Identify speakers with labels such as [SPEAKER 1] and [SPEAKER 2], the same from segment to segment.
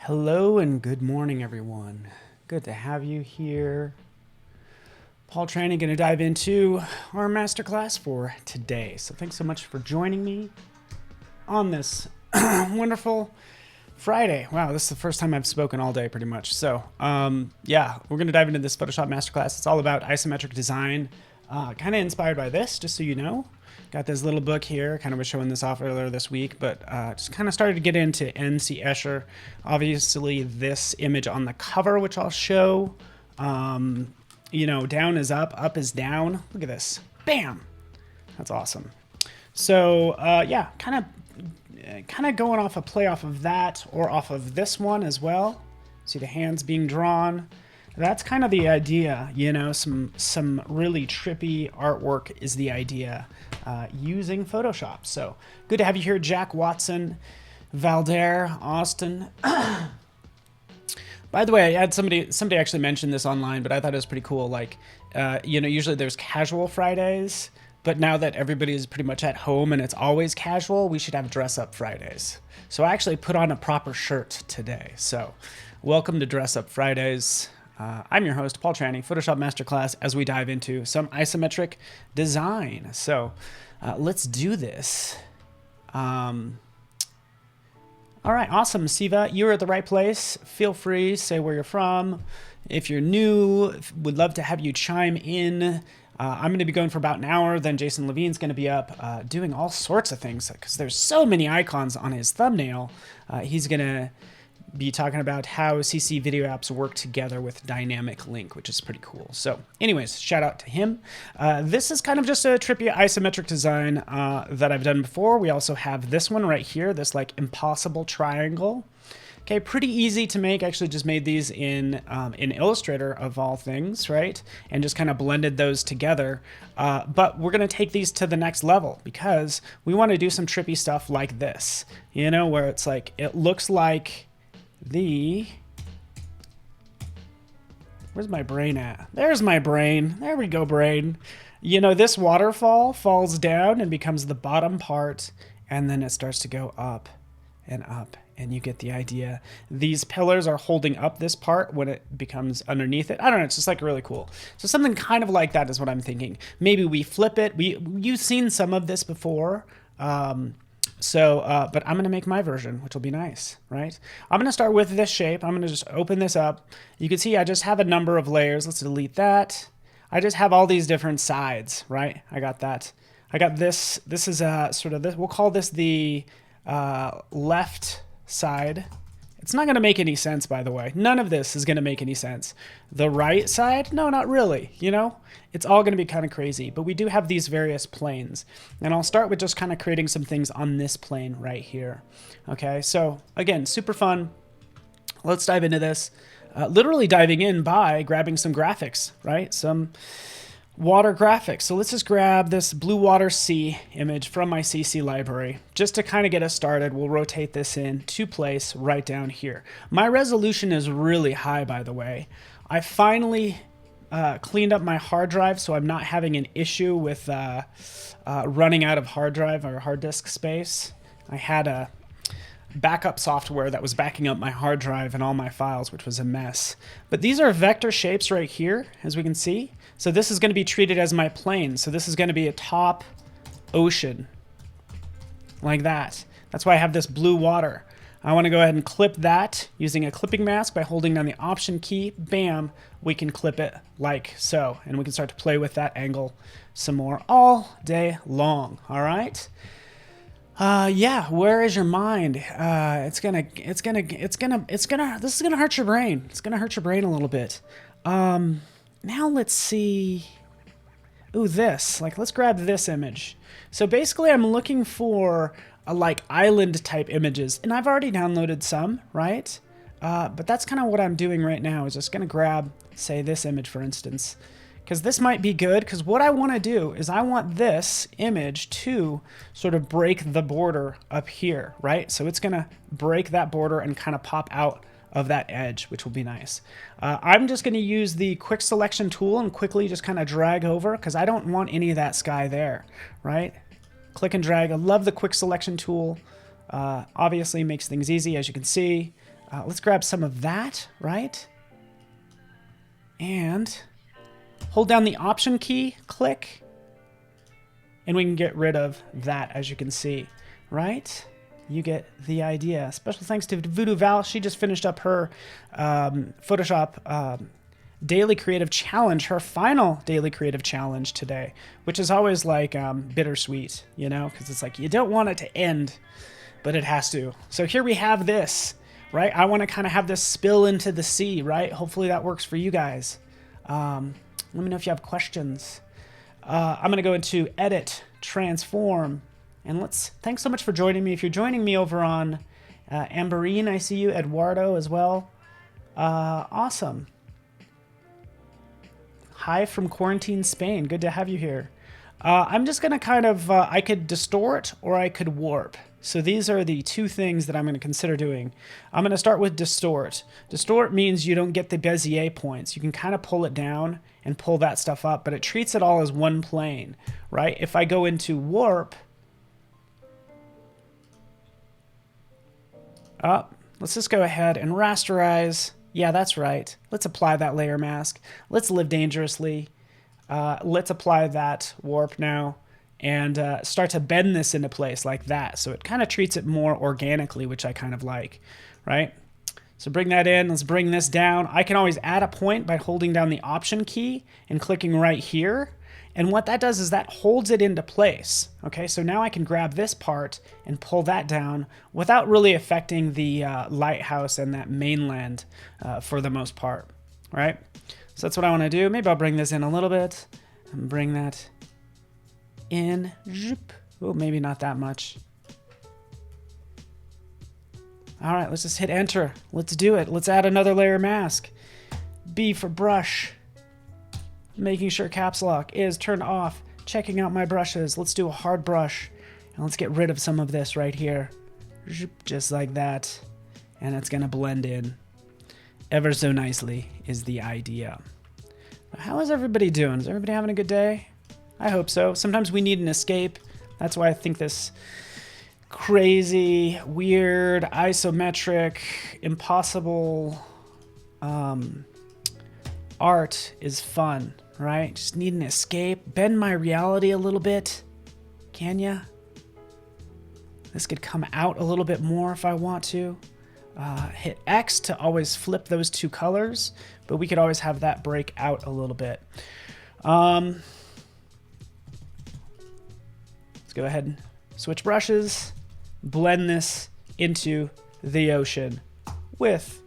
[SPEAKER 1] Hello and good morning, everyone. Good to have you here. Paul Trani going to dive into our masterclass for today. So thanks so much for joining me on this wonderful Friday. Wow, this is the first time I've spoken all day pretty much. So yeah, we're going to dive into this Photoshop masterclass. It's all about isometric design, kind of inspired by this, just so you know. Got this little book here, kind of was showing this off earlier this week, but just kind of started to get into N.C. Escher. Obviously, this image on the cover, which I'll show, you know, down is up is down. Look at this. Bam! That's awesome. So, yeah, kind of going off a play off of that or off of this one as well. See the hands being drawn. That's kind of the idea, you know, some really trippy artwork is the idea using Photoshop. So good to have you here, Jack Watson, Valder, Austin. By the way, I had somebody actually mentioned this online, but I thought it was pretty cool. Like, you know, usually there's casual Fridays, but now that everybody is pretty much at home and it's always casual, we should have dress up Fridays. So I actually put on a proper shirt today. So welcome to Dress Up Fridays. I'm your host, Paul Trani, Photoshop Masterclass, as we dive into some isometric design. So let's do this. All right, awesome. Siva, you're at the right place. Feel free, say where you're from. If you're new, would love to have you chime in. I'm going to be going for about an hour. Then Jason Levine's going to be up doing all sorts of things because there's so many icons on his thumbnail. He's going to be talking about how CC video apps work together with dynamic link, which is pretty cool. So anyways, shout out to him. This is kind of just a trippy isometric design that I've done before. We also have this one right here, this like impossible triangle. Okay, pretty easy to make. Actually just made these in Illustrator of all things, right? And just kind of blended those together. But we're gonna take these to the next level because we wanna do some trippy stuff like this, you know, where it's like, it looks like where's my brain at? There's my brain. There we go, brain. You know, this waterfall falls down and becomes the bottom part, and then it starts to go up, and you get the idea. These pillars are holding up this part when it becomes underneath it. I don't know, it's just like really cool. So something kind of like that is what I'm thinking. Maybe we flip it. You've seen some of this before. But I'm going to make my version, which will be nice, right? I'm going to start with this shape. I'm going to just open this up. You can see I just have a number of layers. Let's delete that. I just have all these different sides, right? I got that. I got this. This is sort of this. We'll call this the left side. It's not going to make any sense, by the way. None of this is going to make any sense. The right side? No, not really. You know, it's all going to be kind of crazy. But we do have these various planes. And I'll start with just kind of creating some things on this plane right here. Okay, so again, super fun. Let's dive into this. Literally diving in by grabbing some graphics, right? Some water graphics. So let's just grab this blue water sea image from my CC library. Just to kind of get us started, we'll rotate this in to place right down here. My resolution is really high, by the way. I finally cleaned up my hard drive, so I'm not having an issue with running out of hard drive or hard disk space. I had a backup software that was backing up my hard drive and all my files, which was a mess. But these are vector shapes right here, as we can see. So this is going to be treated as my plane. So this is going to be a top ocean, like that. That's why I have this blue water. I want to go ahead and clip that using a clipping mask by holding down the Option key. Bam, we can clip it like so. And we can start to play with that angle some more all day long, all right? Yeah, where is your mind? This is gonna hurt your brain. It's gonna hurt your brain a little bit. Now let's see. Ooh, this, like, let's grab this image. So basically I'm looking for like island type images, and I've already downloaded some, right? But that's kind of what I'm doing right now, is just gonna grab, say, this image, for instance. Because this might be good, because what I want to do is I want this image to sort of break the border up here, right? So it's going to break that border and kind of pop out of that edge, which will be nice. I'm just going to use the quick selection tool and quickly just kind of drag over, because I don't want any of that sky there, right? Click and drag. I love the quick selection tool. Obviously makes things easy, as you can see. Let's grab some of that, right? And hold down the Option key, click, and we can get rid of that, as you can see, right? You get the idea. Special thanks to Voodoo Val. She just finished up her Photoshop daily creative challenge, her final daily creative challenge today, which is always like bittersweet, you know, because it's like you don't want it to end, but it has to. So here we have this, right? I want to kind of have this spill into the sea, right? Hopefully that works for you guys. Let me know if you have questions. I'm going to go into Edit, Transform, and thanks so much for joining me. If you're joining me over on Amberine, I see you, Eduardo as well. Awesome. Hi from quarantine Spain. Good to have you here. I'm just going to kind of, I could distort or I could warp. So these are the two things that I'm going to consider doing. I'm going to start with distort. Distort means you don't get the Bezier points. You can kind of pull it down and pull that stuff up, but it treats it all as one plane, right? If I go into warp, let's just go ahead and rasterize. Yeah, that's right. Let's apply that layer mask. Let's live dangerously. Let's apply that warp now and start to bend this into place like that. So it kind of treats it more organically, which I kind of like, right? So bring that in. Let's bring this down. I can always add a point by holding down the Option key and clicking right here. And what that does is that holds it into place. Okay, so now I can grab this part and pull that down without really affecting the lighthouse and that mainland for the most part, right? So that's what I want to do. Maybe I'll bring this in a little bit and bring that in. Oh, maybe not that much. All right, let's just hit enter. Let's do it. Let's add another layer mask. B for brush. Making sure caps lock is turned off. Checking out my brushes. Let's do a hard brush. And let's get rid of some of this right here. Just like that. And it's going to blend in ever so nicely is the idea. How is everybody doing? Is everybody having a good day? I hope so. Sometimes we need an escape. That's why I think this crazy, weird, isometric, impossible art is fun, right? Just need an escape. Bend my reality a little bit. Can ya? This could come out a little bit more if I want to. Hit X to always flip those two colors, but we could always have that break out a little bit. Let's go ahead and switch brushes, blend this into the ocean with,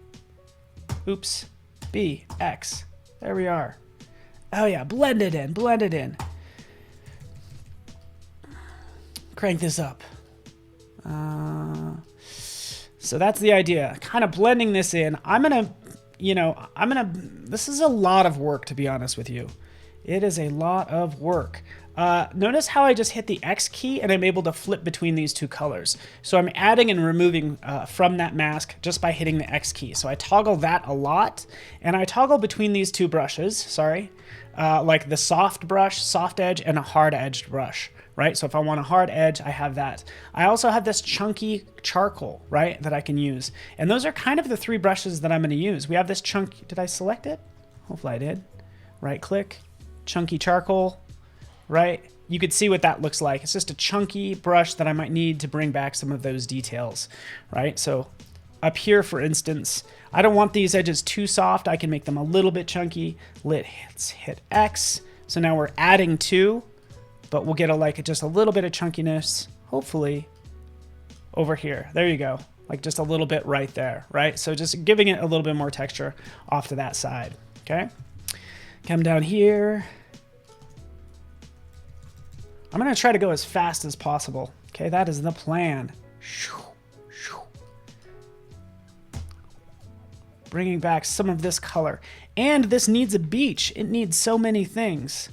[SPEAKER 1] oops, B, X. There we are. Oh yeah, blend it in, blend it in. Crank this up. So that's the idea, kind of blending this in. This is a lot of work, to be honest with you. It is a lot of work. Notice how I just hit the X key and I'm able to flip between these two colors. So I'm adding and removing from that mask just by hitting the X key. So I toggle that a lot, and I toggle between these two brushes, like the soft brush, soft edge, and a hard edged brush, right? So if I want a hard edge, I have that. I also have this chunky charcoal, right, that I can use. And those are kind of the three brushes that I'm gonna use. We have this chunky, did I select it? Hopefully I did. Right click, chunky charcoal, right? You could see what that looks like. It's just a chunky brush that I might need to bring back some of those details, right? So up here, for instance, I don't want these edges too soft. I can make them a little bit chunky. Let's hit X. So now we're adding two, but we'll get just a little bit of chunkiness, hopefully, over here. There you go. Like just a little bit right there, right? So just giving it a little bit more texture off to that side, okay? Come down here. I'm gonna try to go as fast as possible. Okay, that is the plan. Bringing back some of this color. And this needs a beach. It needs so many things.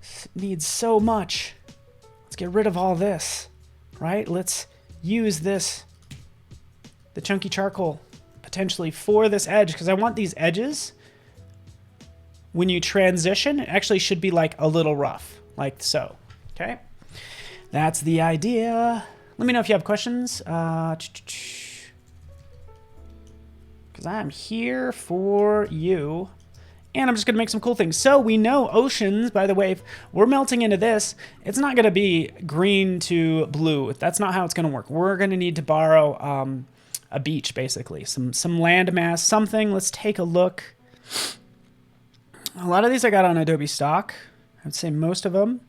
[SPEAKER 1] It needs so much. Let's get rid of all this, right? Let's use this, the chunky charcoal, potentially for this edge, because I want these edges, when you transition, it actually should be like a little rough, like so, okay? That's the idea. Let me know if you have questions. Because I'm here for you. And I'm just going to make some cool things. So we know oceans, by the way, if we're melting into this, it's not going to be green to blue. That's not how it's going to work. We're going to need to borrow a beach, basically. Some land mass, something. Let's take a look. A lot of these I got on Adobe stock. I would say most of them.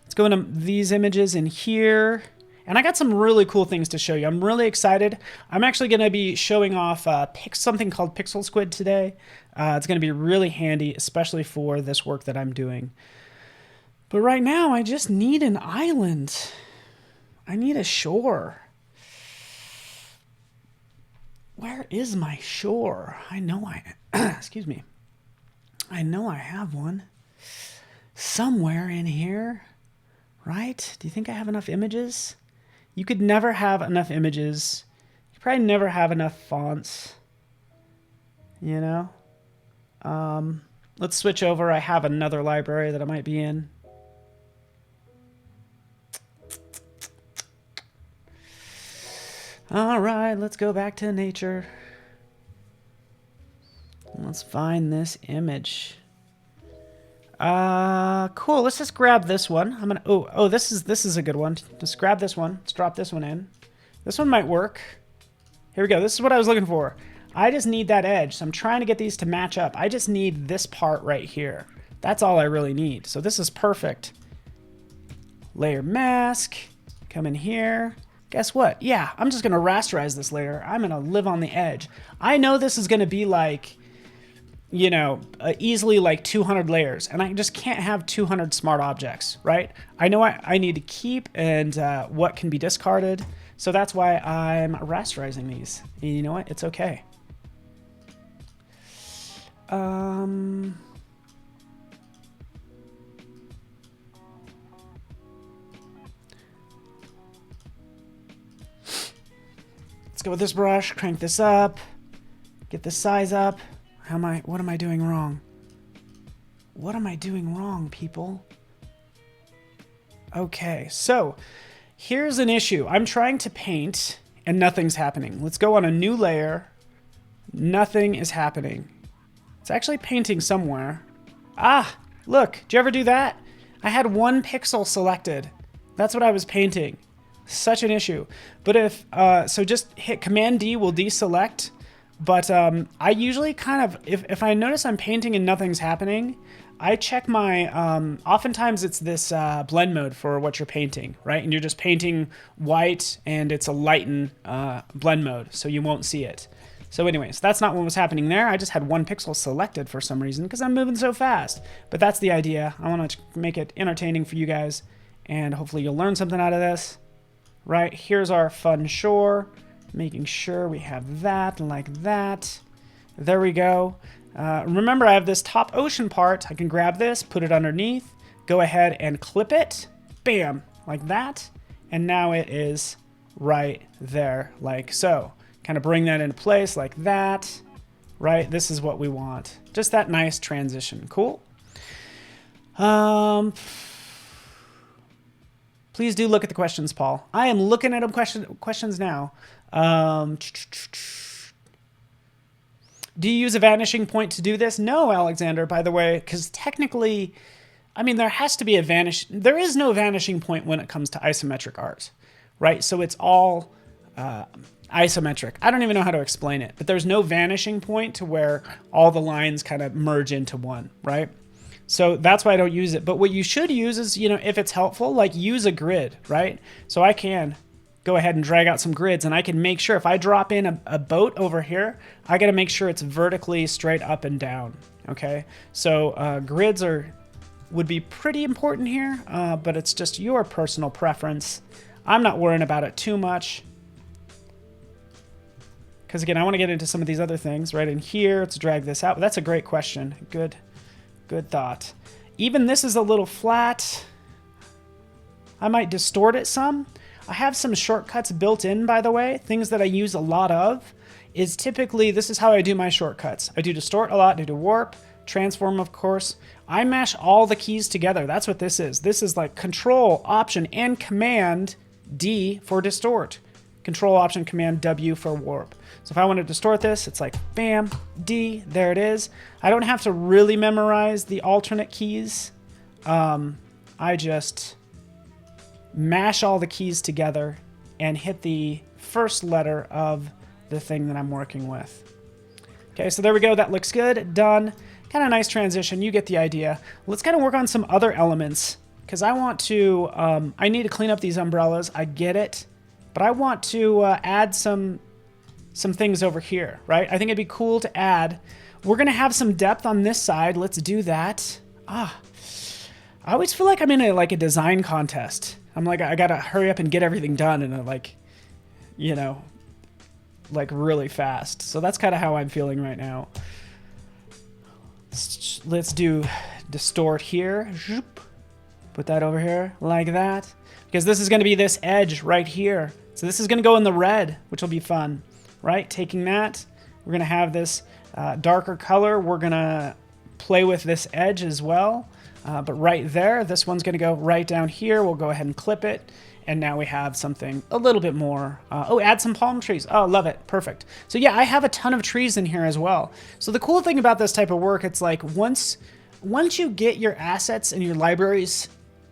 [SPEAKER 1] Let's go into these images in here. And I got some really cool things to show you. I'm really excited. I'm actually going to be showing off something called Pixel Squid today. It's going to be really handy, especially for this work that I'm doing. But right now, I just need an island. I need a shore. Where is my shore? I know excuse me. I know I have one. Somewhere in here, right? Do you think I have enough images? You could never have enough images. You probably never have enough fonts. You know? Let's switch over. I have another library that I might be in. All right, let's go back to nature. Let's find this image. Cool. Let's just grab this one. I'm gonna. Oh, this is a good one. Just grab this one. Let's drop this one in. This one might work. Here we go. This is what I was looking for. I just need that edge. So I'm trying to get these to match up. I just need this part right here. That's all I really need. So this is perfect. Layer mask. Come in here. Guess what? Yeah, I'm just gonna rasterize this layer. I'm gonna live on the edge. I know this is gonna be like, you know, easily like 200 layers, and I just can't have 200 smart objects, right? I know I need to keep and what can be discarded, so that's why I'm rasterizing these. And you know what? It's okay. Let's go with this brush, crank this up, get the size up. What am I doing wrong? What am I doing wrong, people? Okay, so here's an issue. I'm trying to paint and nothing's happening. Let's go on a new layer. Nothing is happening. It's actually painting somewhere. Ah, look, did you ever do that? I had one pixel selected. That's what I was painting. Such an issue. But so just hit Command D will deselect. But I usually kind of, if I notice I'm painting and nothing's happening, I check my, oftentimes it's this blend mode for what you're painting, right? And you're just painting white and it's a lighten blend mode, so you won't see it. So anyways, that's not what was happening there. I just had one pixel selected for some reason because I'm moving so fast. But that's the idea. I want to make it entertaining for you guys, and hopefully you'll learn something out of this. Right, here's our fun shore. Making sure we have that like that. There we go. Remember, I have this top ocean part. I can grab this, put it underneath, go ahead and clip it. Bam, like that. And now it is right there, like so. Kind of bring that into place like that. Right, this is what we want. Just that nice transition. Cool. Please do look at the questions, Paul. I am looking at them questions now. Do you use a vanishing point to do this? No, Alexander, by the way, because technically, I mean, there has to be there is no vanishing point when it comes to isometric art, right? So it's all isometric. I don't even know how to explain it, but there's no vanishing point to where all the lines kind of merge into one, right? So that's why I don't use it. But what you should use is, you know, if it's helpful, like use a grid, right? So I can go ahead and drag out some grids, and I can make sure if I drop in a boat over here, I got to make sure it's vertically straight up and down. Okay, so grids would be pretty important here, but it's just your personal preference. I'm not worrying about it too much because again, I want to get into some of these other things right in here. Let's drag this out. But that's a great question. Good thought. Even this is a little flat. I might distort it some. I have some shortcuts built in, by the way. Things that I use a lot of is typically, this is how I do my shortcuts. I do distort a lot, I do warp, transform, of course. I mash all the keys together. That's what this is. This is like Control, Option, and Command D for distort. Control Option Command W for warp. So if I want to distort this, it's like bam, D, there it is. I don't have to really memorize the alternate keys. I just mash all the keys together and hit the first letter of the thing that I'm working with. Okay, so there we go. That looks good. Done. Kind of nice transition. You get the idea. Let's kind of work on some other elements because I want to, I need to clean up these umbrellas. I get it. But I want to add some things over here, right? I think it'd be cool to add. We're going to have some depth on this side. Let's do that. I always feel like I'm in a design contest. I'm like, I got to hurry up and get everything done and really fast. So that's kind of how I'm feeling right now. Let's do distort here. Put that over here like that. Because this is going to be this edge right here. So this is going to go in the red, which will be fun, right? Taking that, we're going to have this darker color. We're going to play with this edge as well. But right there, this one's going to go right down here. We'll go ahead and clip it. And now we have something a little bit more. Add some palm trees. Oh, love it. Perfect. So yeah, I have a ton of trees in here as well. So the cool thing about this type of work, it's like once you get your assets and your libraries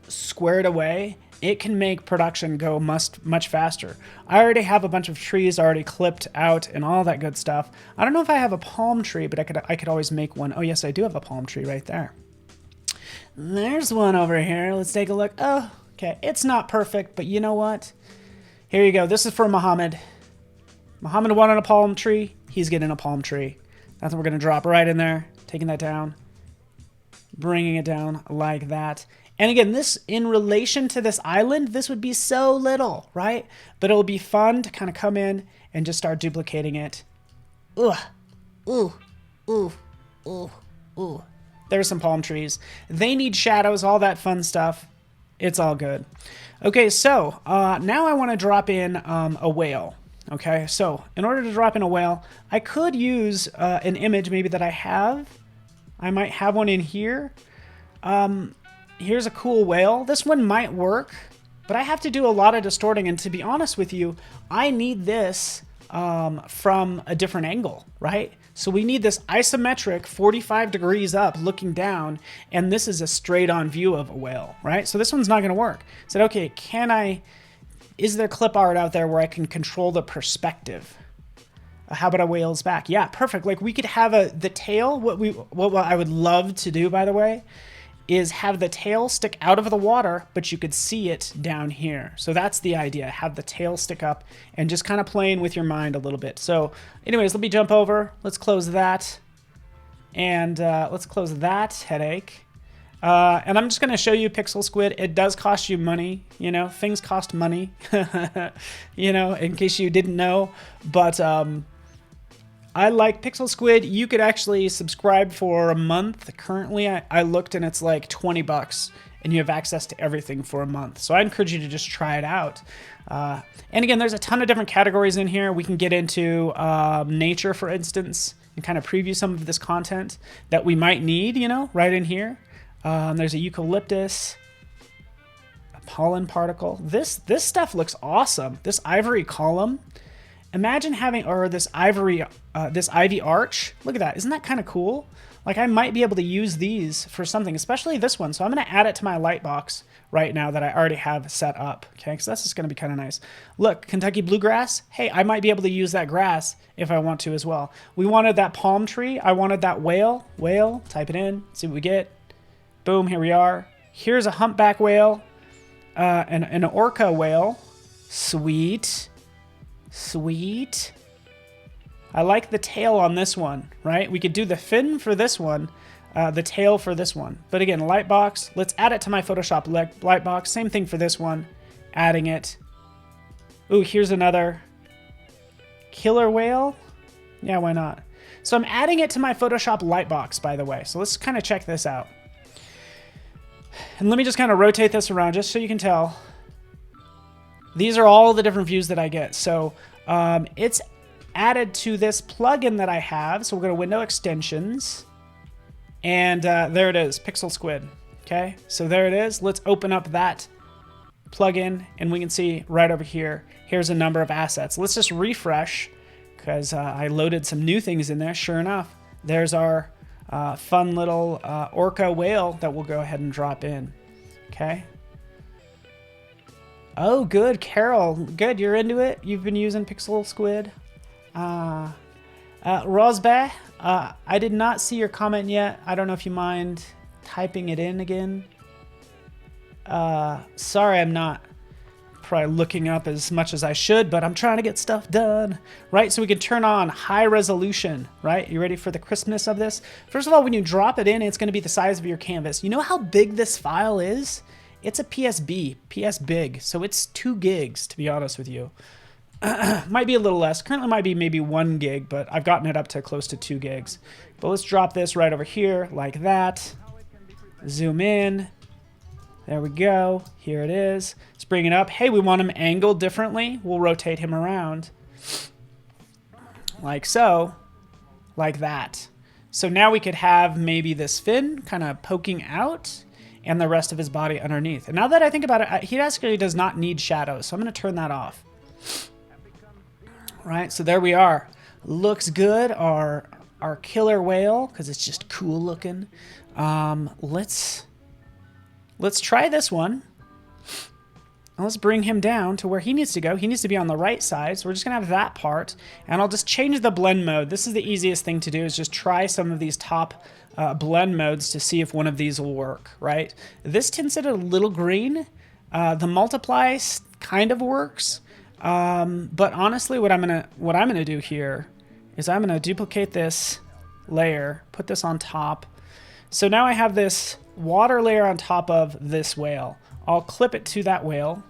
[SPEAKER 1] squared away, it can make production go much faster. I already have a bunch of trees already clipped out and all that good stuff. I don't know if I have a palm tree, but I could always make one. Oh yes, I do have a palm tree right there. There's one over here. Let's take a look. Oh, okay. It's not perfect, but you know what? Here you go. This is for Muhammad. Muhammad wanted a palm tree. He's getting a palm tree. That's what we're going to drop right in there. Taking that down. Bringing it down like that. And again, this, in relation to this island, this would be so little, right? But it'll be fun to kind of come in and just start duplicating it. Ooh, ooh, ooh, ooh, ooh. There's some palm trees. They need shadows, all that fun stuff. It's all good. Okay, so now I want to drop in a whale. Okay, so in order to drop in a whale, I could use an image maybe that I have. I might have one in here. Here's a cool whale. This one might work, but I have to do a lot of distorting. And to be honest with you, I need this from a different angle, right? So we need this isometric 45 degrees up looking down, and this is a straight on view of a whale, right? So this one's not gonna work. I said, okay, is there clip art out there where I can control the perspective? How about a whale's back? Yeah, perfect. Like we could have the tail, what I would love to do, by the way, is have the tail stick out of the water, but you could see it down here. So that's the idea, have the tail stick up and just kind of playing with your mind a little bit. So anyways, let me jump over. Let's close that. And let's close that headache. And I'm just gonna show you Pixel Squid. It does cost you money, you know, things cost money, you know, in case you didn't know. But I like Pixel Squid. You could actually subscribe for a month. Currently, I looked and it's like 20 bucks and you have access to everything for a month. So I encourage you to just try it out. And again, there's a ton of different categories in here. We can get into nature, for instance, and kind of preview some of this content that we might need, you know, right in here. There's a eucalyptus, a pollen particle. This stuff looks awesome. This ivory column. Imagine having, or this ivy arch. Look at that. Isn't that kind of cool? Like I might be able to use these for something, especially this one. So I'm going to add it to my light box right now that I already have set up. Okay, so that's just going to be kind of nice. Look, Kentucky bluegrass. Hey, I might be able to use that grass if I want to as well. We wanted that palm tree. I wanted that whale. Whale, type it in, see what we get. Boom, here we are. Here's a humpback whale, an orca whale. Sweet. Sweet. I like the tail on this one, right? We could do the fin for this one, the tail for this one. But again, light box. Let's add it to my Photoshop light box. Same thing for this one. Adding it. Ooh, here's another killer whale. Yeah, why not? So I'm adding it to my Photoshop light box, by the way. So let's kind of check this out. And let me just kind of rotate this around just so you can tell. These are all the different views that I get. So it's added to this plugin that I have. So we're going to window extensions. And there it is, Pixel Squid. Okay, so there it is. Let's open up that plug in, and we can see right over here, here's a number of assets. Let's just refresh, because I loaded some new things in there. Sure enough, there's our fun little orca whale that we'll go ahead and drop in. Okay. Oh, good, Carol. Good, you're into it. You've been using Pixel Squid. Rosbe, I did not see your comment yet. I don't know if you mind typing it in again. Sorry, I'm not probably looking up as much as I should, but I'm trying to get stuff done, right? So we can turn on high resolution, right? You ready for the crispness of this? First of all, when you drop it in, it's going to be the size of your canvas. You know how big this file is? It's a PSB, PS big, so it's 2 gigs, to be honest with you. Might be a little less. Currently might be maybe 1 gig, but I've gotten it up to close to 2 gigs. But let's drop this right over here like that. Zoom in. There we go. Here it is. Let's bring it up. Hey, we want him angled differently. We'll rotate him around. Like so. Like that. So now we could have maybe this fin kind of poking out and the rest of his body underneath. And now that I think about it, he actually does not need shadows. So I'm going to turn that off. Right, so there we are. Looks good. Our killer whale, because it's just cool looking. Let's try this one. Let's bring him down to where he needs to go. He needs to be on the right side, so we're just gonna have that part, and I'll just change the blend mode. This is the easiest thing to do, is just try some of these top blend modes to see if one of these will work, right? This tints it a little green. The multiply kind of works, but honestly, what I'm gonna do here is I'm gonna duplicate this layer, put this on top. So now I have this water layer on top of this whale. I'll clip it to that whale.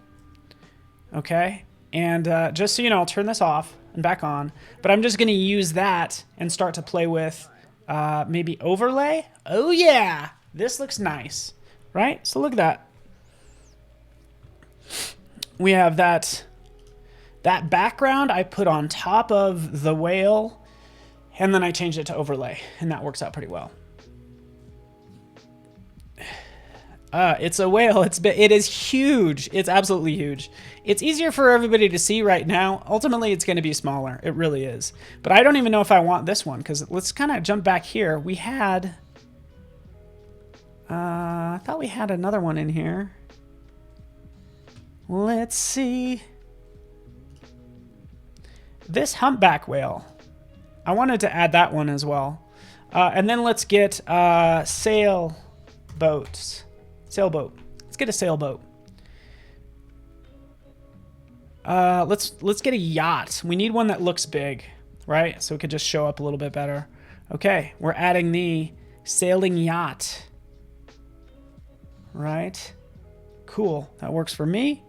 [SPEAKER 1] Okay, and just so you know, I'll turn this off and back on, but I'm just gonna use that and start to play with maybe overlay. Oh yeah, this looks nice, right? So look at that. We have that background I put on top of the whale, and then I changed it to overlay, and that works out pretty well. It's a whale. It is huge. It's absolutely huge. It's easier for everybody to see right now. Ultimately, it's going to be smaller. It really is. But I don't even know if I want this one, because let's kind of jump back here. We had... I thought we had another one in here. Let's see. This humpback whale. I wanted to add that one as well. And then let's get sailboats. Sailboat. Let's get a sailboat. Let's get a yacht. We need one that looks big, right? So it could just show up a little bit better. Okay, we're adding the sailing yacht. Right? Cool. That works for me.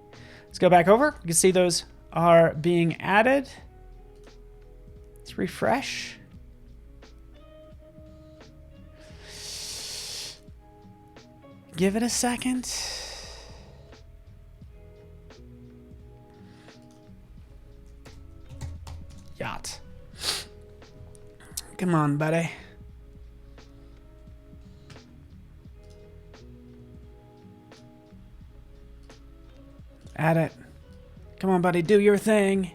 [SPEAKER 1] Let's go back over. You can see those are being added. Let's refresh. Give it a second. Yacht. Come on, buddy. Add it. Come on, buddy, do your thing.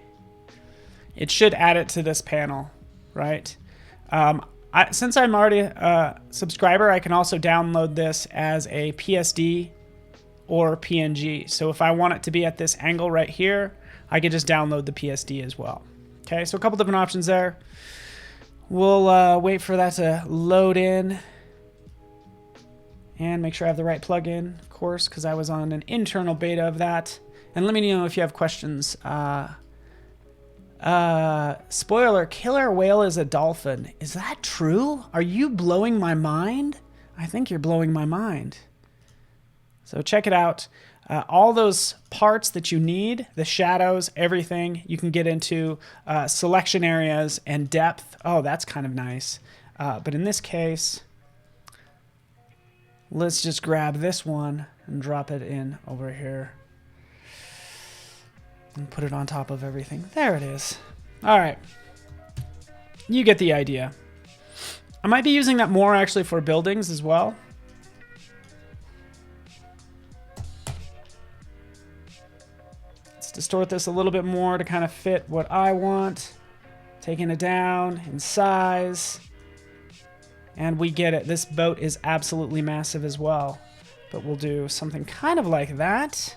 [SPEAKER 1] It should add it to this panel, right? Since I'm already a subscriber, I can also download this as a PSD or PNG. So if I want it to be at this angle right here, I could just download the PSD as well. Okay, so a couple different options there. We'll wait for that to load in and make sure I have the right plugin, of course, because I was on an internal beta of that. And let me know if you have questions. Spoiler, killer whale is a dolphin. Is that true? Are you blowing my mind? I think you're blowing my mind. So check it out. All those parts that you need, the shadows, everything, you can get into selection areas and depth. Oh, that's kind of nice. But in this case, let's just grab this one and drop it in over here. And put it on top of everything. There it is. All right. You get the idea. I might be using that more actually for buildings as well. distort this a little bit more to kind of fit what I want. Taking it down in size. And we get it. This boat is absolutely massive as well. But we'll do something kind of like that.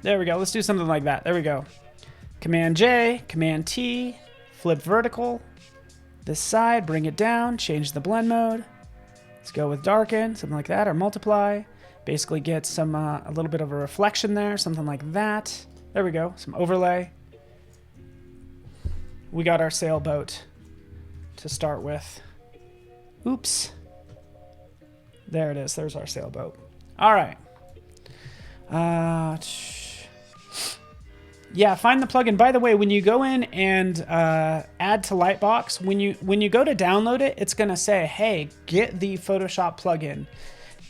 [SPEAKER 1] There we go. Let's do something like that. There we go. Command J, Command T, flip vertical. This side, bring it down, change the blend mode. Let's go with darken, something like that, or multiply. Basically get some a little bit of a reflection there, something like that. There we go. Some overlay. We got our sailboat to start with. Oops. There it is. There's our sailboat. All right. Yeah, find the plugin. By the way, when you go in and add to Lightbox, when you go to download it, it's going to say, hey, get the Photoshop plugin.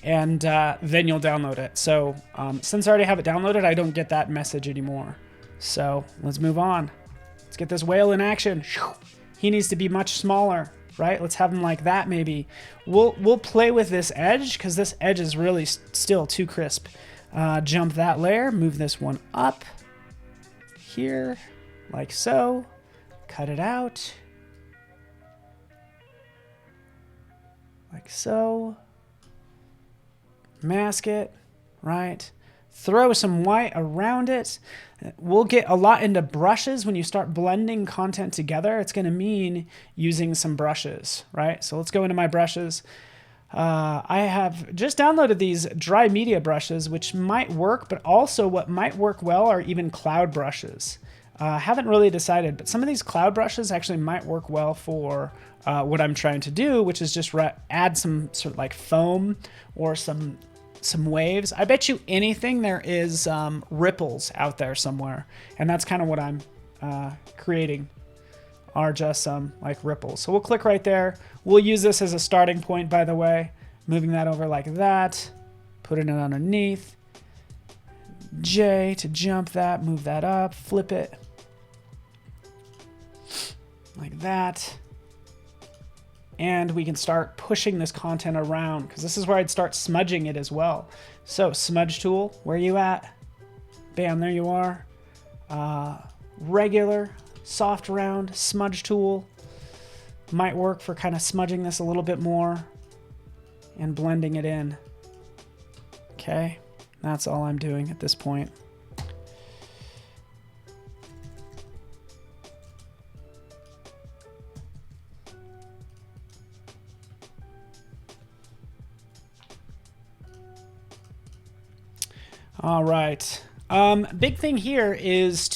[SPEAKER 1] And then you'll download it. So since I already have it downloaded, I don't get that message anymore. So let's move on. Let's get this whale in action. He needs to be much smaller, right? Let's have him like that maybe. We'll play with this edge because this edge is really still too crisp. Jump that layer, move this one up. Here, like so, cut it out, like so, mask it, right? Throw some white around it. We'll get a lot into brushes when you start blending content together. It's going to mean using some brushes, right? So let's go into my brushes. I have just downloaded these dry media brushes, which might work, but also what might work well are even cloud brushes. Haven't really decided, but some of these cloud brushes actually might work well for what I'm trying to do, which is just add some sort of like foam or some waves. I bet you anything there is ripples out there somewhere, and that's kind of what I'm creating. Are just some like ripples. So we'll click right there. We'll use this as a starting point, by the way. Moving that over like that. Putting it underneath. J to jump that, move that up, flip it. Like that. And we can start pushing this content around because this is where I'd start smudging it as well. So smudge tool, where are you at? Bam, there you are. Regular. Soft round smudge tool might work for kind of smudging this a little bit more and blending it in. Okay, that's all I'm doing at this point. All right. Big thing here is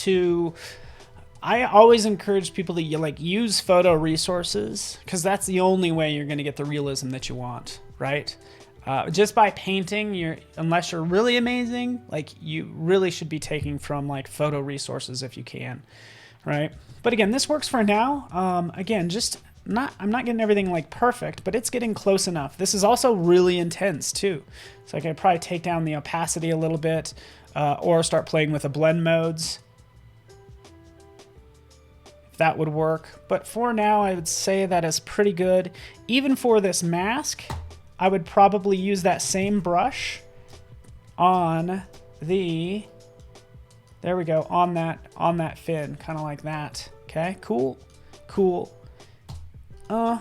[SPEAKER 1] I always encourage people to use photo resources because that's the only way you're going to get the realism that you want, right? Just by painting, unless you're really amazing, you really should be taking from photo resources if you can, right? But again, this works for now. Again, I'm not getting everything perfect, but it's getting close enough. This is also really intense too. So I could probably take down the opacity a little bit or start playing with the blend modes. That would work, but for now I would say that is pretty good. Even for this mask, I would probably use that same brush on the, there we go, on that fin, kind of like that. Okay, cool. Bam,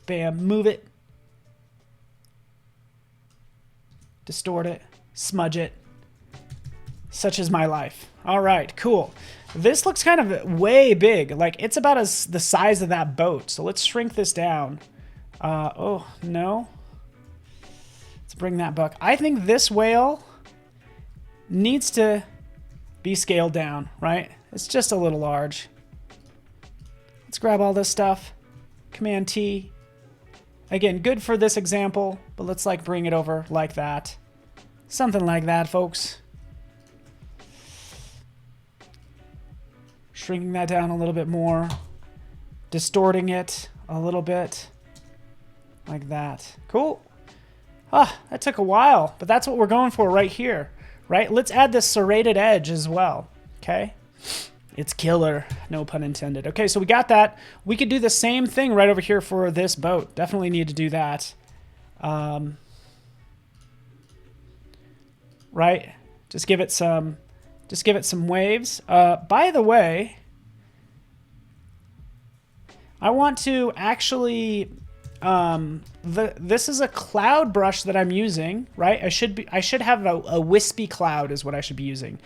[SPEAKER 1] bam, move it. Distort it, smudge it. Such is my life. All right, cool. This looks kind of way big. It's about the size of that boat. So let's shrink this down. Oh, no. Let's bring that back. I think this whale needs to be scaled down, right? It's just a little large. Let's grab all this stuff. Command T. Again, good for this example, but let's bring it over like that. Something like that, folks. Shrinking that down a little bit more. Distorting it a little bit. Like that. Cool. Ah, that took a while, but that's what we're going for right here, right? Let's add this serrated edge as well, okay? It's killer, no pun intended. Okay, so we got that. We could do the same thing right over here for this boat. Definitely need to do that. Right? Just give it some waves. By the way, I want to actually this is a cloud brush that I'm using, right? I should have a wispy cloud is what I should be using.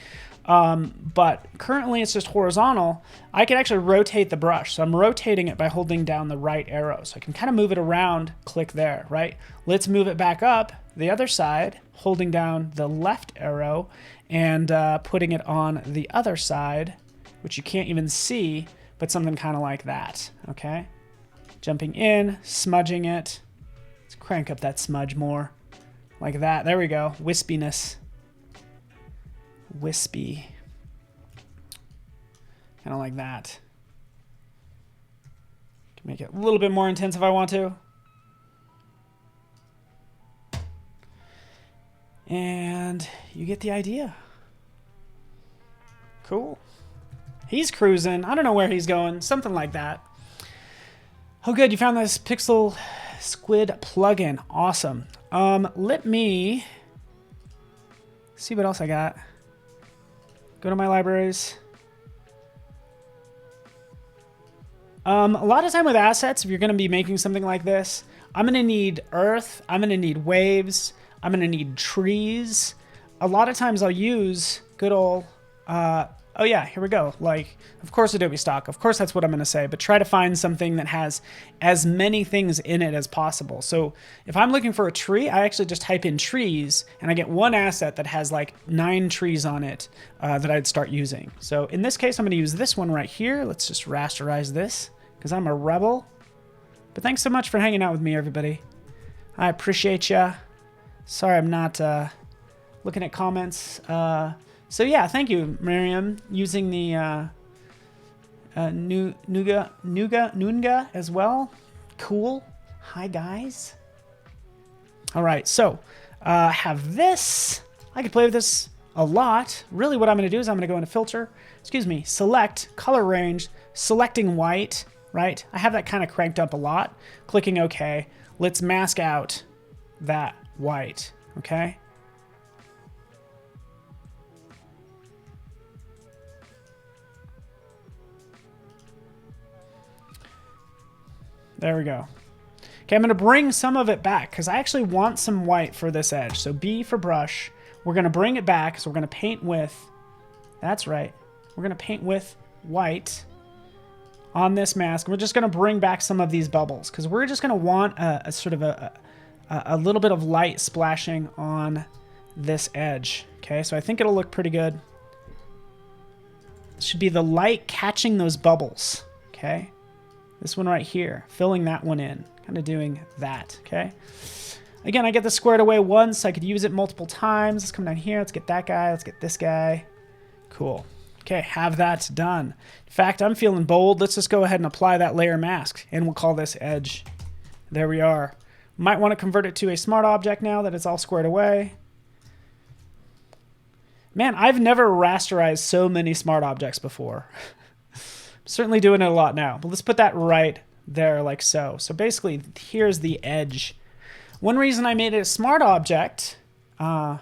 [SPEAKER 1] But currently it's just horizontal. I can actually rotate the brush. So I'm rotating it by holding down the right arrow. So I can kind of move it around, click there, right? Let's move it back up the other side, holding down the left arrow and putting it on the other side, which you can't even see, but something kind of like that, okay? Jumping in, smudging it. Let's crank up that smudge more. Like that. There we go. Wispiness. Wispy. Kind of like that. Can make it a little bit more intense if I want to. And you get the idea. Cool. He's cruising. I don't know where he's going. Something like that. Oh, good. You found this Pixel Squid plugin. Awesome. Let me see what else I got. Go to my libraries. A lot of time with assets, if you're going to be making something like this, I'm going to need earth. I'm going to need waves. I'm going to need trees. A lot of times I'll use good old... oh yeah, here we go. Like, of course Adobe stock. Of course that's what I'm going to say. But try to find something that has as many things in it as possible. So if I'm looking for a tree, I actually just type in trees. And I get one asset that has like 9 trees on it that I'd start using. So in this case, I'm going to use this one right here. Let's just rasterize this because I'm a rebel. But thanks so much for hanging out with me, everybody. I appreciate ya. Sorry I'm not looking at comments. So yeah, thank you, Miriam, using the Nunga as well. Cool. Hi, guys. All right, so have this. I could play with this a lot. Really what I'm going to do is I'm going to go into filter, select, color range, selecting white, right? I have that kind of cranked up a lot. Clicking OK. Let's mask out that white, okay? There we go. Okay, I'm going to bring some of it back because I actually want some white for this edge. So B for brush. We're going to bring it back. So we're going to paint with, that's right. We're going to paint with white on this mask. We're just going to bring back some of these bubbles because we're just going to want a sort of a little bit of light splashing on this edge. Okay, so I think it'll look pretty good. It should be the light catching those bubbles. Okay. This one right here, filling that one in, kind of doing that, okay? Again, I get this squared away once. I could use it multiple times. Let's come down here. Let's get that guy. Let's get this guy. Cool. Okay, have that done. In fact, I'm feeling bold. Let's just go ahead and apply that layer mask, and we'll call this edge. There we are. Might want to convert it to a smart object now that it's all squared away. Man, I've never rasterized so many smart objects before. Certainly doing it a lot now, but let's put that right there like so. So basically, here's the edge. One reason I made it a smart object, cool.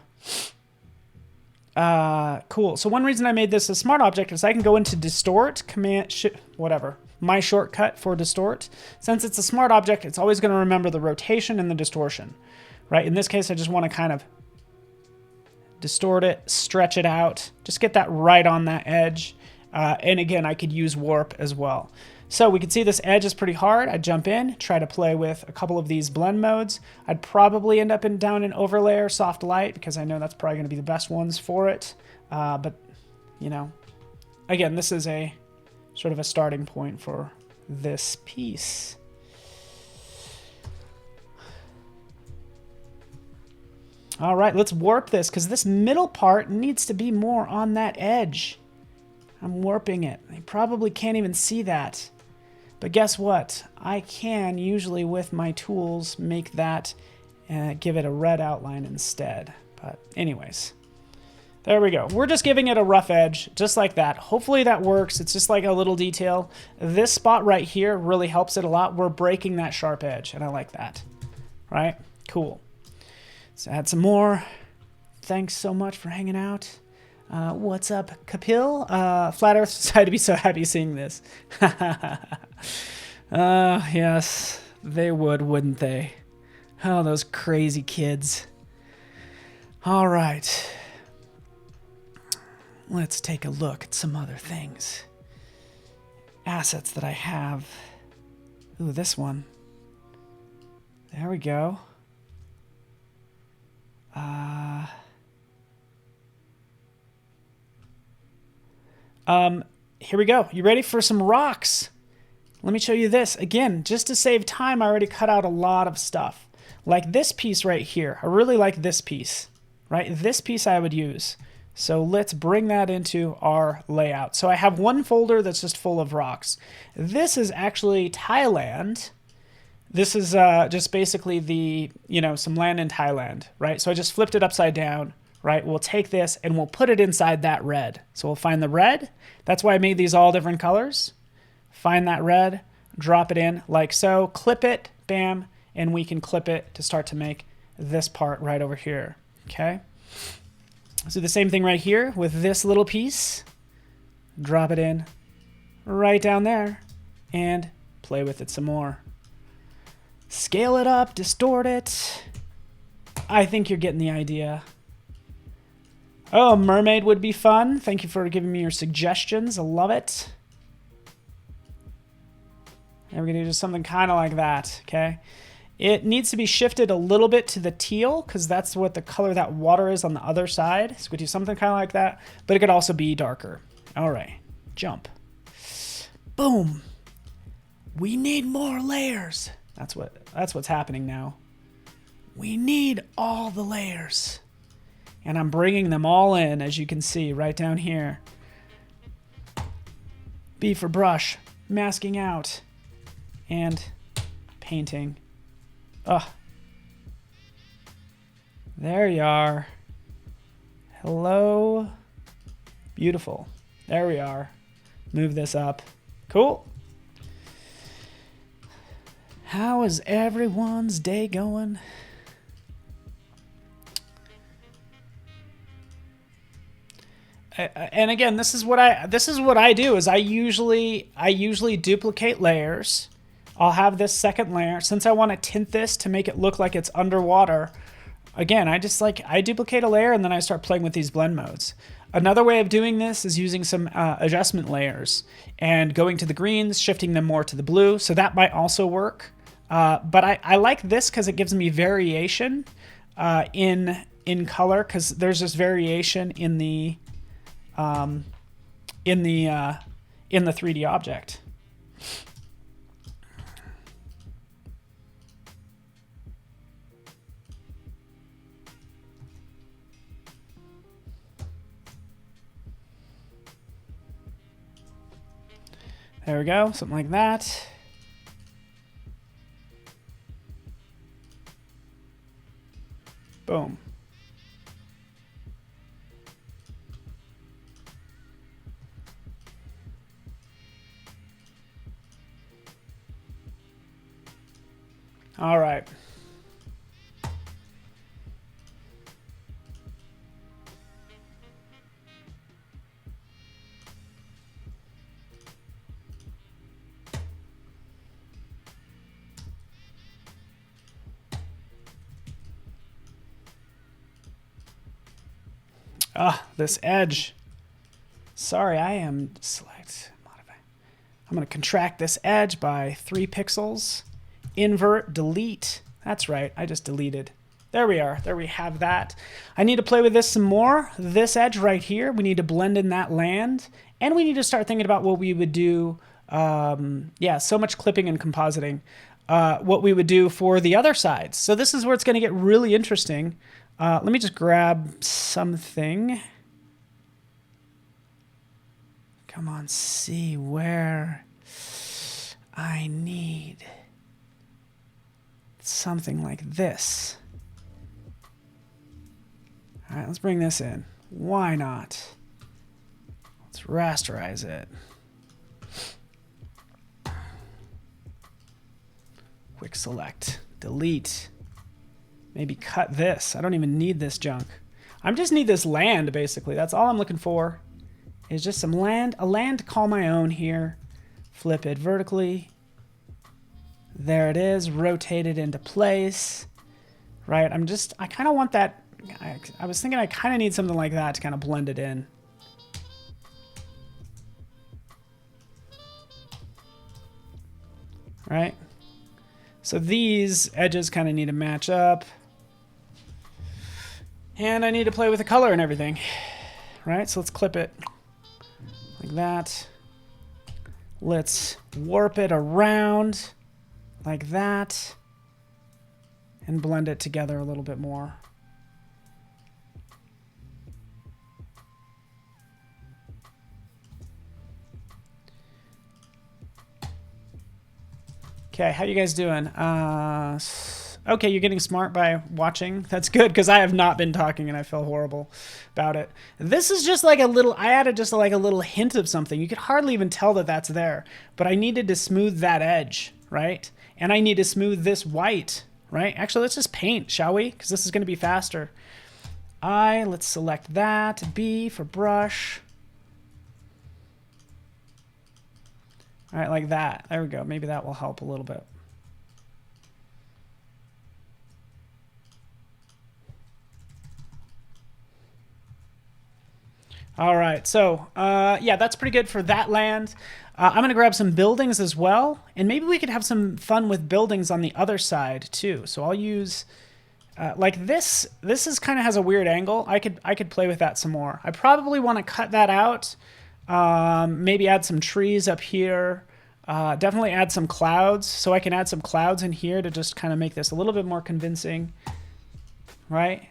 [SPEAKER 1] So one reason I made this a smart object is I can go into distort, whatever, my shortcut for distort. Since it's a smart object, it's always going to remember the rotation and the distortion, right? In this case, I just want to kind of distort it, stretch it out, just get that right on that edge. And again, I could use warp as well. So we can see this edge is pretty hard. I'd jump in, try to play with a couple of these blend modes. I'd probably end up down in overlay or soft light because I know that's probably going to be the best ones for it. But, you know, again, this is a sort of a starting point for this piece. All right, let's warp this because this middle part needs to be more on that edge. I'm warping it. You probably can't even see that. But guess what? I can usually with my tools make that give it a red outline instead. But anyways, there we go. We're just giving it a rough edge, just like that. Hopefully that works. It's just like a little detail. This spot right here really helps it a lot. We're breaking that sharp edge, and I like that. Right? Cool. Let's add some more. Thanks so much for hanging out. What's up, Kapil? Flat Earth Society to be so happy seeing this. Yes, they would, wouldn't they? Oh, those crazy kids. All right. Let's take a look at some other things. Assets that I have. Ooh, this one. There we go. Here we go. You ready for some rocks? Let me show you this. Again, just to save time, I already cut out a lot of stuff. Like this piece right here. I really like this piece, right? This piece I would use. So let's bring that into our layout. So I have one folder that's just full of rocks. This is actually Thailand. This is just basically the, some land in Thailand, right? So I just flipped it upside down, right? We'll take this and we'll put it inside that red. So we'll find the red. That's why I made these all different colors. Find that red, drop it in like so, clip it, bam, and we can clip it to start to make this part right over here, okay? Let's do the same thing right here with this little piece. Drop it in right down there and play with it some more. Scale it up, distort it. I think you're getting the idea. Oh, mermaid would be fun. Thank you for giving me your suggestions. I love it. And we're going to do something kind of like that, okay? It needs to be shifted a little bit to the teal because that's what the color that water is on the other side. So we do something kind of like that, but it could also be darker. All right, jump. Boom. We need more layers. That's what's happening now. We need all the layers. And I'm bringing them all in, as you can see right down here. B for brush, masking out, and painting. There you are. Hello. Beautiful. There we are. Move this up. Cool. How is everyone's day going? And again, this is what I do is I usually duplicate layers. I'll have this second layer. Since I want to tint this to make it look like it's underwater, again, I duplicate a layer and then I start playing with these blend modes. Another way of doing this is using some adjustment layers and going to the greens, shifting them more to the blue. So that might also work. But I like this because it gives me variation in color because there's this variation in the 3D object. There we go, something like that. Boom. All right. This edge. Sorry, I am select modify. I'm going to contract this edge by 3 pixels. Invert, delete. That's right, I just deleted. There we are. There we have that. I need to play with this some more. This edge right here, we need to blend in that land. And we need to start thinking about what we would do. Yeah, so much clipping and compositing. What we would do for the other sides. So this is where it's going to get really interesting. Let me just grab something. Come on, see where I need something like this. All right, let's bring this in. Why not? Let's rasterize it. Quick select, delete. Maybe cut this. I don't even need this junk. I just need this land, basically. That's all I'm looking for. Is just some land, a land to call my own here. Flip it vertically. There it is, rotate it into place. Right, I kind of want that. I was thinking I kind of need something like that to kind of blend it in. Right? So these edges kind of need to match up. And I need to play with the color and everything. Right? So let's clip it like that. Let's warp it around like that. And blend it together a little bit more. Okay, how you guys doing? Okay, you're getting smart by watching. That's good, because I have not been talking and I feel horrible about it. This is just like a little, I added just like a little hint of something. You could hardly even tell that that's there, but I needed to smooth that edge, right? And I need to smooth this white, right? Actually, let's just paint, shall we? Because this is going to be faster. Let's select that. B for brush. All right, like that. There we go. Maybe that will help a little bit. All right, so yeah, that's pretty good for that land. I'm going to grab some buildings as well, and maybe we could have some fun with buildings on the other side too. So I'll use like this. This is kind of has a weird angle. I could play with that some more. I probably want to cut that out. Maybe add some trees up here. Definitely add some clouds, so I can add some clouds in here to just kind of make this a little bit more convincing, right?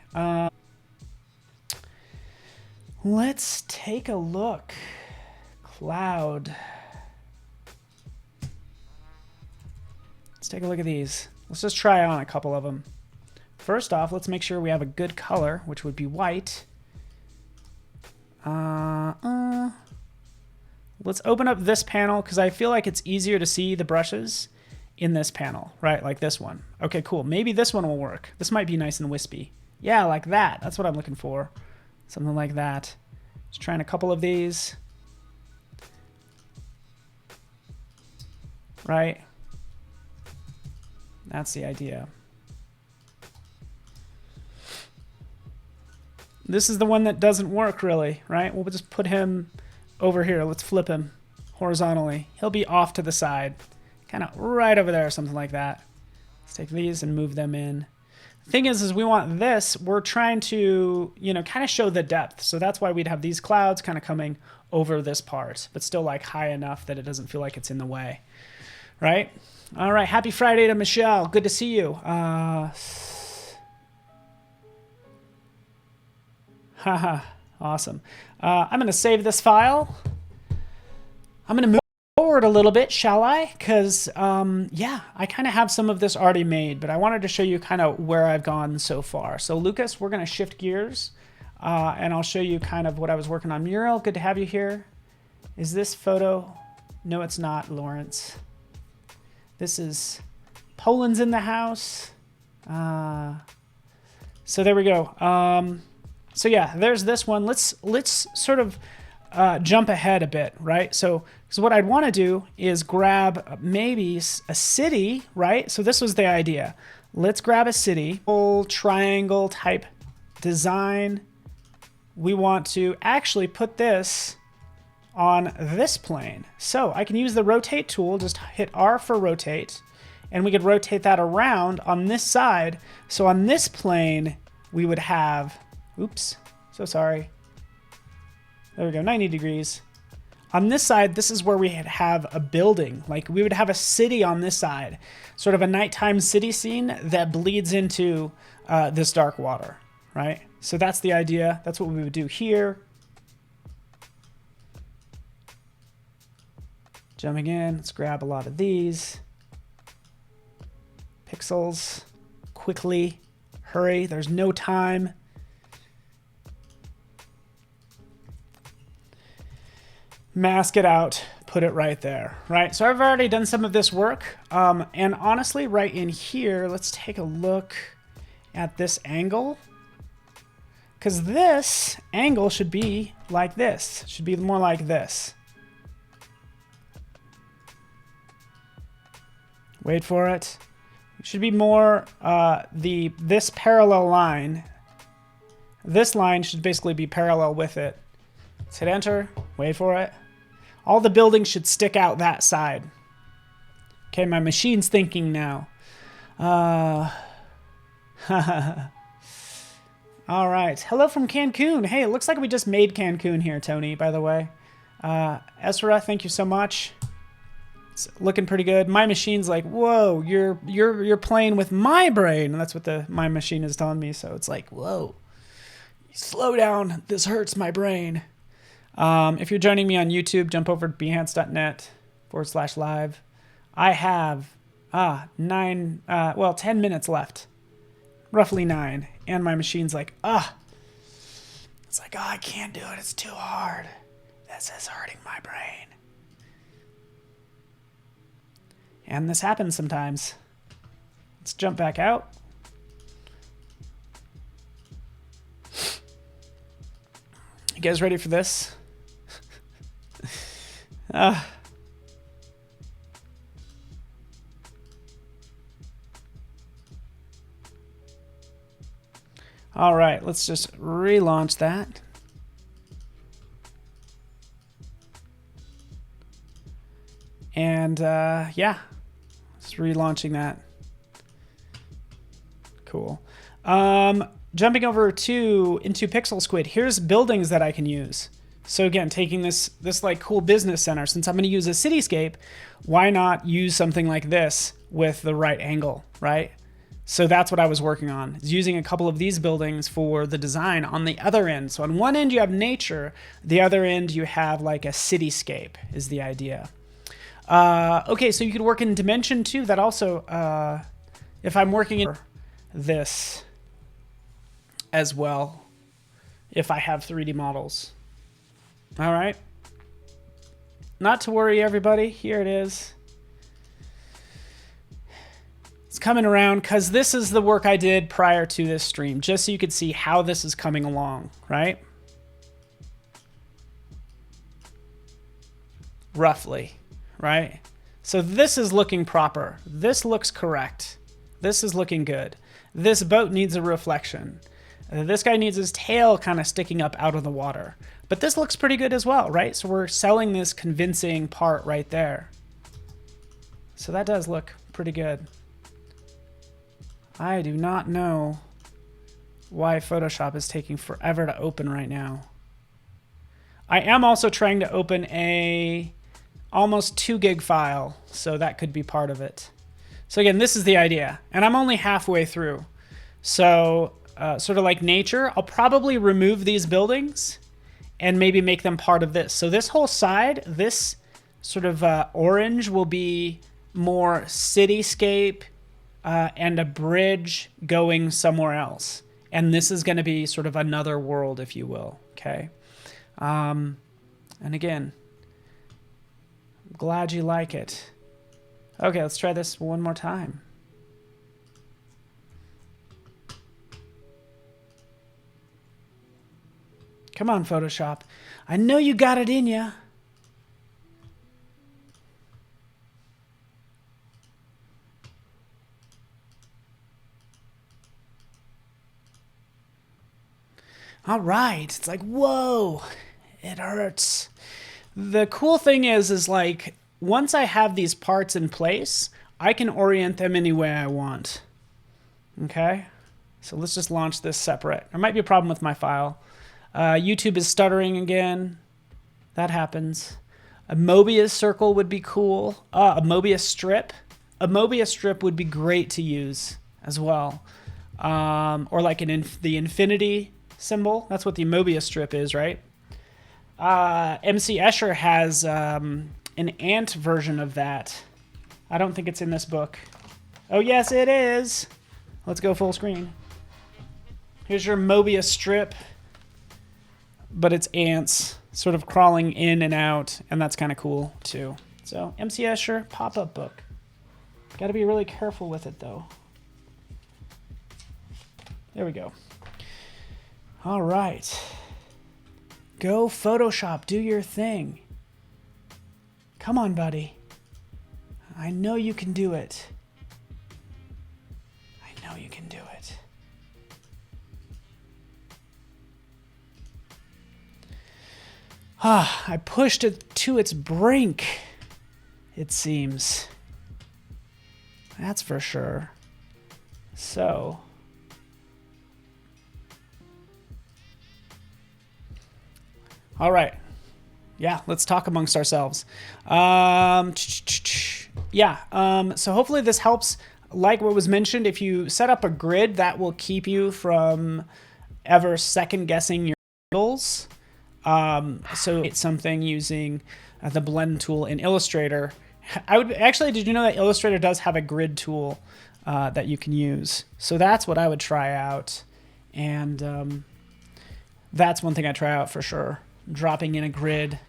[SPEAKER 1] Let's take a look. Cloud. Let's take a look at these. Let's just try on a couple of them. First off, let's make sure we have a good color, which would be white. Let's open up this panel because I feel like it's easier to see the brushes in this panel, right? Like this one. Okay, cool. Maybe this one will work. This might be nice and wispy. Yeah, like that. That's what I'm looking for. Something like that. Just trying a couple of these. Right? That's the idea. This is the one that doesn't work really, right? We'll just put him over here. Let's flip him horizontally. He'll be off to the side. Kind of right over there or something like that. Let's take these and move them in. Thing is we want this, we're trying to, you know, kind of show the depth. So that's why we'd have these clouds kind of coming over this part, but still like high enough that it doesn't feel like it's in the way, right? All right, happy Friday to Michelle. Good to see you. Haha, awesome. I'm going to save this file. I'm going to move forward a little bit, shall I? Because, yeah, I kind of have some of this already made, but I wanted to show you kind of where I've gone so far. So, Lucas, we're going to shift gears, and I'll show you kind of what I was working on. Muriel, good to have you here. Is this photo? No, it's not, Lawrence. This is Poland's in the house. So there we go. So yeah, there's this one. Let's sort of jump ahead a bit, right? So what I'd want to do is grab maybe a city, right? So this was the idea. Let's grab a city, full triangle type design. We want to actually put this on this plane. So I can use the rotate tool, just hit R for rotate, and we could rotate that around on this side. So on this plane, we would have, oops, so sorry. There we go, 90 degrees. On this side, this is where we have a building. Like we would have a city on this side, sort of a nighttime city scene that bleeds into this dark water, right? So that's the idea. That's what we would do here. Jumping in, let's grab a lot of these pixels quickly. Hurry, there's no time. Mask it out, put it right there, right? So I've already done some of this work. And honestly, right in here, let's take a look at this angle. Because this angle should be like this. Should be more like this. Wait for it. It should be more this parallel line. This line should basically be parallel with it. Let's hit enter. Wait for it. All the buildings should stick out that side. Okay, my machine's thinking now. All right. Hello from Cancun. Hey, it looks like we just made Cancun here, Tony, by the way. Ezra, thank you so much. It's looking pretty good. My machine's like, whoa, you're playing with my brain. That's what my machine is telling me. So it's like, whoa, slow down. This hurts my brain. If you're joining me on YouTube, jump over to behance.net/live. I have 10 minutes left. Roughly 9. And my machine's like, it's like, I can't do it. It's too hard. This is hurting my brain. And this happens sometimes. Let's jump back out. You guys ready for this? All right, let's just relaunch that. And yeah, just relaunching that. Cool. Jumping over into Pixel Squid, here's buildings that I can use. So again, taking this like cool business center, since I'm going to use a cityscape, why not use something like this with the right angle, right? So that's what I was working on, is using a couple of these buildings for the design on the other end. So on one end you have nature, the other end you have like a cityscape is the idea. Okay, so you could work in dimension too. That also, if I'm working in this as well, if I have 3D models. All right. Not to worry, everybody. Here it is. It's coming around because this is the work I did prior to this stream, just so you could see how this is coming along, right? Roughly, right? So this is looking proper. This looks correct. This is looking good. This boat needs a reflection. This guy needs his tail kind of sticking up out of the water. But this looks pretty good as well, right? So we're selling this convincing part right there. So that does look pretty good. I do not know why Photoshop is taking forever to open right now. I am also trying to open a almost 2 gig file, so that could be part of it. So again, this is the idea, and I'm only halfway through. So sort of like nature, I'll probably remove these buildings and maybe make them part of this. So this whole side, this sort of orange will be more cityscape and a bridge going somewhere else. And this is going to be sort of another world, if you will. Okay. And again, I'm glad you like it. Okay, let's try this one more time. Come on, Photoshop. I know you got it in ya. All right. It's like, whoa, it hurts. The cool thing is like, once I have these parts in place, I can orient them any way I want. Okay. So let's just launch this separate. There might be a problem with my file. YouTube is stuttering again. That happens. A Mobius circle would be cool. A Mobius strip. A Mobius strip would be great to use as well. Or like the infinity symbol. That's what the Mobius strip is, right? MC Escher has an ant version of that. I don't think it's in this book. Oh, yes, it is. Let's go full screen. Here's your Mobius strip, but it's ants sort of crawling in and out, and that's kind of cool too. So MC Escher pop-up book. Got to be really careful with it though. There we go. All right. Go Photoshop, do your thing. Come on, buddy. I know you can do it. I know you can do it. I pushed it to its brink, it seems. That's for sure. So. All right. Yeah, let's talk amongst ourselves. So hopefully this helps. Like what was mentioned, if you set up a grid, that will keep you from ever second guessing your angles. So it's something using the blend tool in Illustrator. Did you know that Illustrator does have a grid tool that you can use? So that's what I would try out. And that's one thing I try out for sure. Dropping in a grid,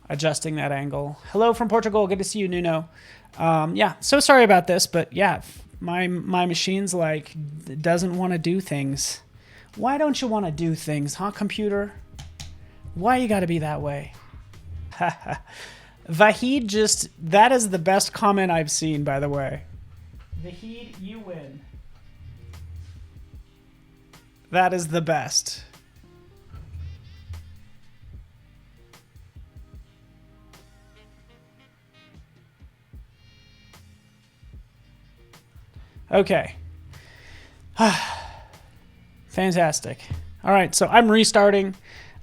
[SPEAKER 1] adjusting that angle. Hello from Portugal. Good to see you, Nuno. Yeah, so sorry about this, but yeah, my machine's like, doesn't want to do things. Why don't you want to do things, huh, computer? Why you gotta be that way? Vahid that is the best comment I've seen, by the way. Vahid, you win. That is the best. Okay. Fantastic. All right, so I'm restarting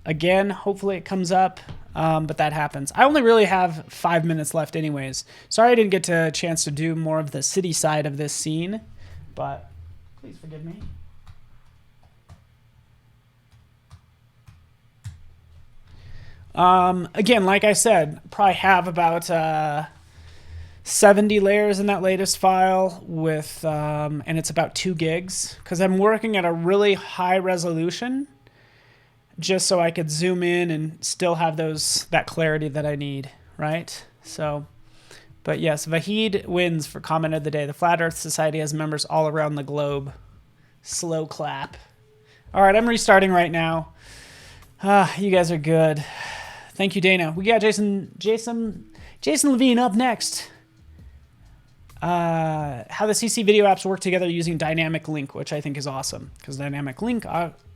[SPEAKER 1] again. Hopefully it comes up, but that happens. I only really have 5 minutes left anyways. Sorry I didn't get a chance to do more of the city side of this scene, but please forgive me. Again, like I said, probably have about 70 layers in that latest file with, and it's about 2 gigs because I'm working at a really high resolution just so I could zoom in and still have that clarity that I need, right? So, but yes, Vahid wins for comment of the day. The Flat Earth Society has members all around the globe. Slow clap. All right, I'm restarting right now. You guys are good. Thank you, Dana. We got Jason Levine up next. How the CC video apps work together using dynamic link, which I think is awesome because dynamic link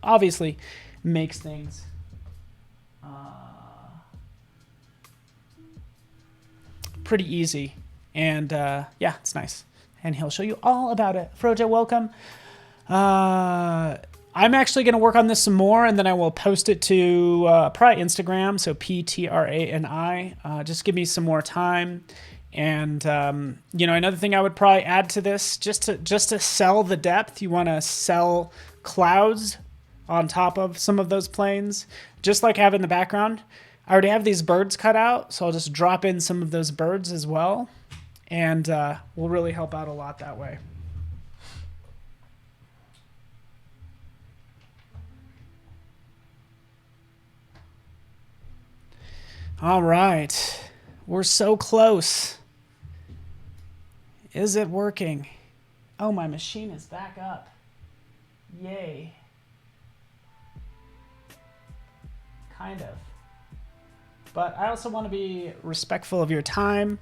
[SPEAKER 1] obviously makes things pretty easy. And yeah, it's nice. And he'll show you all about it. Froja, welcome. I'm actually going to work on this some more, and then I will post it to probably Instagram, so PTRANI. Just give me some more time. And another thing I would probably add to this, just to sell the depth, you want to sell clouds on top of some of those planes, just like I have in the background. I already have these birds cut out, so I'll just drop in some of those birds as well, and will really help out a lot that way. All right, we're so close. Is it working? Oh, my machine is back up. Yay. Kind of. But I also want to be respectful of your time.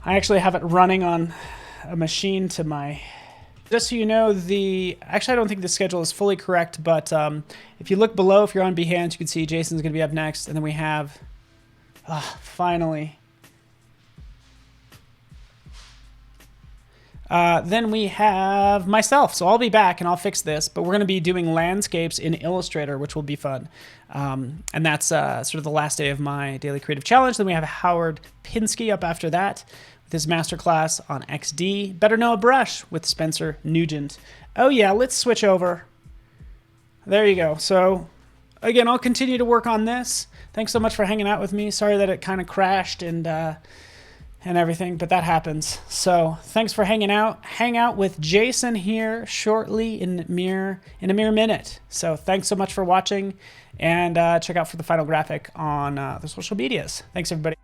[SPEAKER 1] I actually have it running on a machine to my... Just so you know, actually I don't think the schedule is fully correct, but if you look below, if you're on Behance, you can see Jason's going to be up next, and then we have... finally. Then we have myself. So I'll be back and I'll fix this, but we're going to be doing landscapes in Illustrator, which will be fun. And that's sort of the last day of my daily creative challenge. Then we have Howard Pinsky up after that with his masterclass on XD. Better Know a Brush with Spencer Nugent. Oh yeah, let's switch over. There you go. So again, I'll continue to work on this. Thanks so much for hanging out with me. Sorry that it kind of crashed and everything, but that happens. So thanks for hanging out. Hang out with Jason here shortly in a mere minute. So thanks so much for watching, and check out for the final graphic on the social medias. Thanks, everybody.